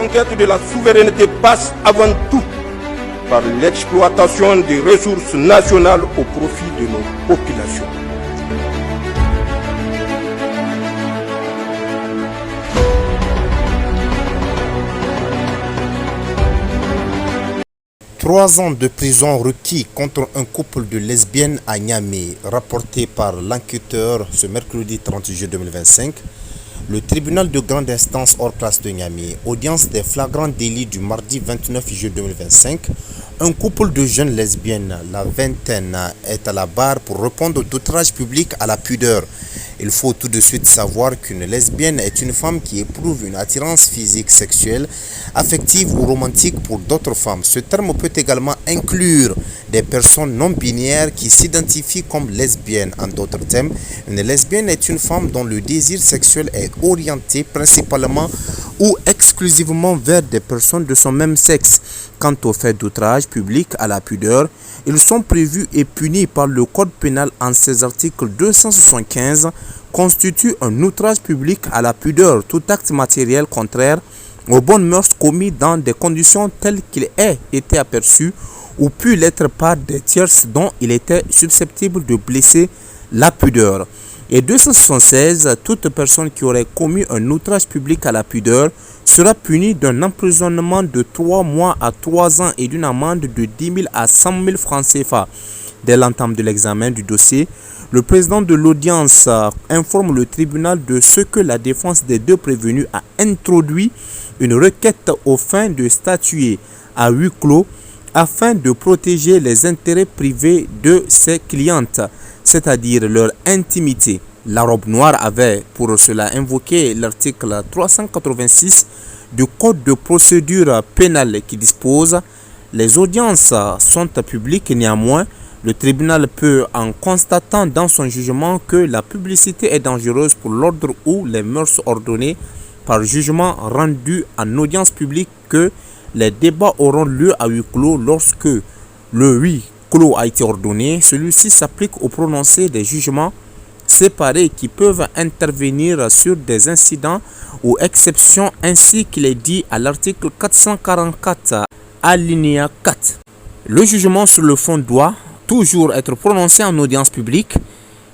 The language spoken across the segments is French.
conquête de la souveraineté passe avant tout par l'exploitation des ressources nationales au profit de nos populations. Trois ans de prison requis contre un couple de lesbiennes à Niamey, rapporté par l'enquêteur ce mercredi 30 juillet 2025. Le tribunal de grande instance hors classe de Niamey, audience des flagrants délits du mardi 29 juillet 2025. Un couple de jeunes lesbiennes, la vingtaine, est à la barre pour répondre d'outrage public à la pudeur. Il faut tout de suite savoir qu'une lesbienne est une femme qui éprouve une attirance physique, sexuelle, affective ou romantique pour d'autres femmes. Ce terme peut également inclure des personnes non binaires qui s'identifient comme lesbiennes. En d'autres termes, une lesbienne est une femme dont le désir sexuel est orienté principalement ou exclusivement vers des personnes de son même sexe. Quant aux faits d'outrage public à la pudeur, ils sont prévus et punis par le Code pénal en ses articles 275, constitue un outrage public à la pudeur, tout acte matériel contraire aux bonnes mœurs commis dans des conditions telles qu'il ait été aperçu ou pu l'être par des tierces dont il était susceptible de blesser la pudeur. Et 276, toute personne qui aurait commis un outrage public à la pudeur sera punie d'un emprisonnement de 3 mois à 3 ans et d'une amende de 10 000 à 100 000 francs CFA. Dès l'entame de l'examen du dossier, le président de l'audience informe le tribunal de ce que la défense des deux prévenus a introduit une requête aux fins de statuer à huis clos afin de protéger les intérêts privés de ses clientes, c'est-à-dire leur intimité. La robe noire avait pour cela invoqué l'article 386 du Code de procédure pénale qui dispose « Les audiences sont publiques, néanmoins, le tribunal peut, en constatant dans son jugement que la publicité est dangereuse pour l'ordre ou les mœurs ordonnées par jugement rendu en audience publique, que les débats auront lieu à huis clos lorsque le huis clos a été ordonné. Celui-ci s'applique au prononcé des jugements séparés qui peuvent intervenir sur des incidents ou exceptions ainsi qu'il est dit à l'article 444 alinéa 4. Le jugement sur le fond doit toujours être prononcé en audience publique,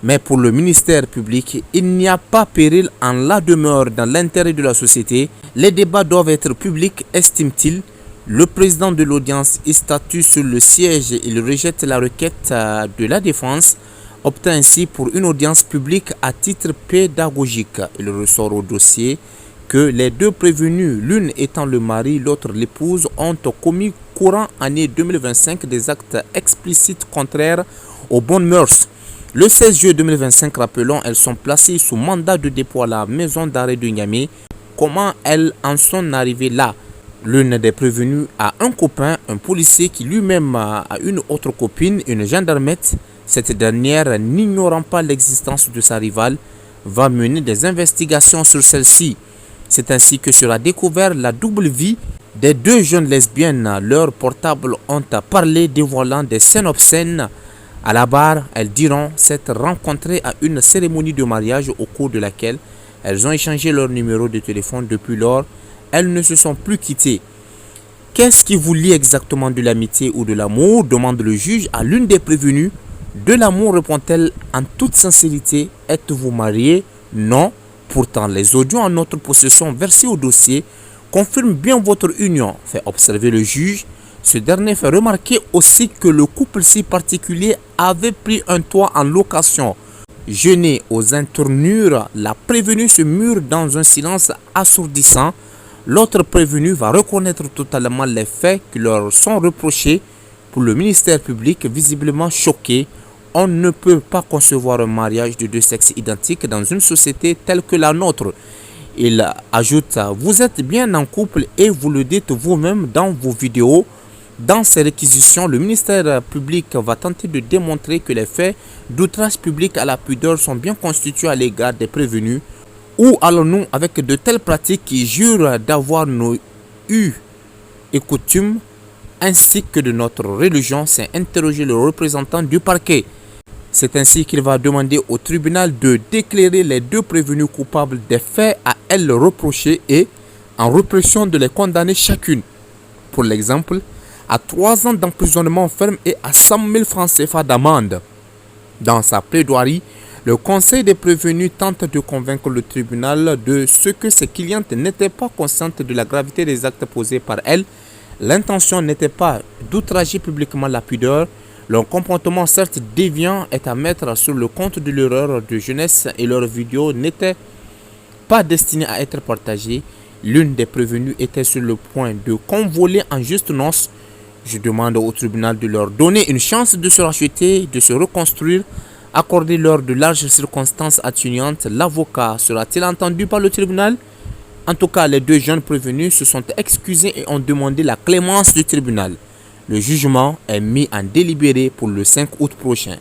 mais pour le ministère public, il n'y a pas péril en la demeure dans l'intérêt de la société. Les débats doivent être publics, estime-t-il. Le président de l'audience statue sur le siège. Il rejette la requête de la défense, opte ainsi pour une audience publique à titre pédagogique. Il ressort au dossier que les deux prévenus, l'une étant le mari, l'autre l'épouse, ont commis courant année 2025 des actes explicites contraires aux bonnes mœurs. Le 16 juillet 2025, rappelons, elles sont placées sous mandat de dépôt à la maison d'arrêt de Niamey. Comment elles en sont arrivées là? L'une des prévenues a un copain, un policier qui lui-même a une autre copine, une gendarmette. Cette dernière, n'ignorant pas l'existence de sa rivale, va mener des investigations sur celle-ci. C'est ainsi que sera découvert la double vie des deux jeunes lesbiennes. Leurs portables ont parlé, dévoilant des scènes obscènes. À la barre, elles diront s'être rencontrées à une cérémonie de mariage au cours de laquelle elles ont échangé leur numéro de téléphone. Depuis lors, elles ne se sont plus quittées. Qu'est-ce qui vous lie exactement, de l'amitié ou de l'amour? Demande le juge à l'une des prévenues. De l'amour, répond-elle en toute sincérité. Êtes-vous mariés? Non. Pourtant, les audios en notre possession versés au dossier confirment bien votre union, fait observer le juge. Ce dernier fait remarquer aussi que le couple si particulier avait pris un toit en location. Gênée aux internures, la prévenue se mure dans un silence assourdissant. L'autre prévenue va reconnaître totalement les faits qui leur sont reprochés. Pour le ministère public, visiblement choqué, on ne peut pas concevoir un mariage de deux sexes identiques dans une société telle que la nôtre. Il ajoute, vous êtes bien en couple et vous le dites vous-même dans vos vidéos. Dans ces réquisitions, le ministère public va tenter de démontrer que les faits d'outrage public à la pudeur sont bien constitués à l'égard des prévenus. Où allons-nous avec de telles pratiques qui jurent d'avoir nos us et coutumes ainsi que de notre religion, s'est interrogé le représentant du parquet. C'est ainsi qu'il va demander au tribunal de déclarer les deux prévenus coupables des faits à elles reprochés et en répression de les condamner chacune, pour l'exemple, à 3 ans d'emprisonnement ferme et à 100 000 francs CFA d'amende. Dans sa plaidoirie, le Conseil des prévenus tente de convaincre le tribunal de ce que ses clientes n'étaient pas conscientes de la gravité des actes posés par elles. L'intention n'était pas d'outrager publiquement la pudeur. Leur comportement, certes déviant, est à mettre sur le compte de l'erreur de jeunesse et leurs vidéos n'étaient pas destinées à être partagées. L'une des prévenues était sur le point de convoler en juste noces. Je demande au tribunal de leur donner une chance de se racheter, de se reconstruire, accorder-leur de larges circonstances atténuantes. L'avocat sera-t-il entendu par le tribunal? En tout cas, les 2 jeunes prévenus se sont excusés et ont demandé la clémence du tribunal. Le jugement est mis en délibéré pour le 5 août prochain.